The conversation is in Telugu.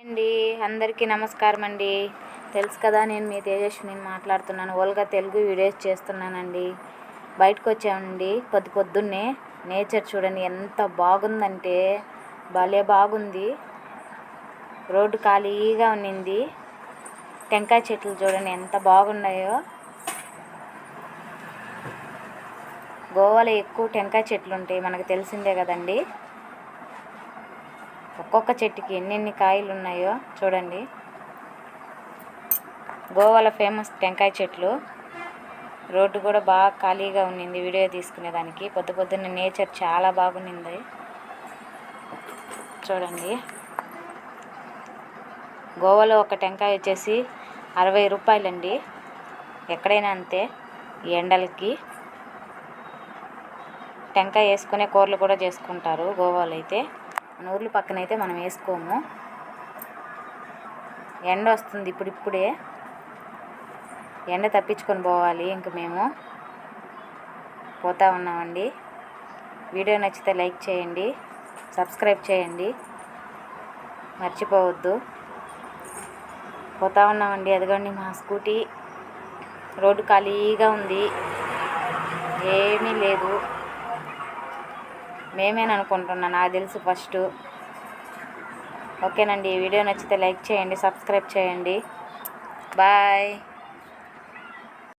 అండి అందరికీ నమస్కారం అండి. తెలుసు కదా, నేను మీ తేజస్విని మాట్లాడుతున్నాను. ఓల్గా తెలుగు వీడియోస్ చేస్తున్నానండి. బయటకు వచ్చామండి పొద్దున్నే. నేచర్ చూడండి ఎంత బాగుందంటే భలే బాగుంది. రోడ్డు ఖాళీగా ఉన్నింది. టెంకాయ చెట్లు చూడండి ఎంత బాగున్నాయో. గోవాలో ఎక్కువ టెంకాయ చెట్లు ఉంటాయి, మనకు తెలిసిందే కదండి. ఒక్కొక్క చెట్టుకి ఎన్నెన్ని కాయలు ఉన్నాయో చూడండి. గోవాలో ఫేమస్ టెంకాయ చెట్లు. రోడ్డు కూడా బాగా ఖాళీగా ఉన్నింది వీడియో తీసుకునేదానికి. పొద్దున్న నేచర్ చాలా బాగుంది చూడండి. గోవాలో ఒక టెంకాయ వచ్చేసి 60 రూపాయలండి. ఎక్కడైనా అంతే. ఈ ఎండలకి టెంకాయ వేసుకునే కూరలు కూడా చేసుకుంటారు గోవాలో అయితే. మన ఊర్ల పక్కన అయితే మనం వేసుకోము. ఎండ వస్తుంది ఇప్పుడిప్పుడే. ఎండ తప్పించుకొని పోవాలి. ఇంక మేము పోతా ఉన్నామండి. వీడియో నచ్చితే లైక్ చేయండి, సబ్స్క్రైబ్ చేయండి, మర్చిపోవద్దు. పోతా ఉన్నామండి. అదిగోండి మా స్కూటీ. రోడ్డు ఖాళీగా ఉంది, ఏమీ లేదు. మేమేననుకుంటున్నా, నాకు తెలుసు ఫస్ట్. ఓకేనండి. వీడియో నచ్చితే లైక్ చేయండి, సబ్స్క్రైబ్ చేయండి. బాయ్.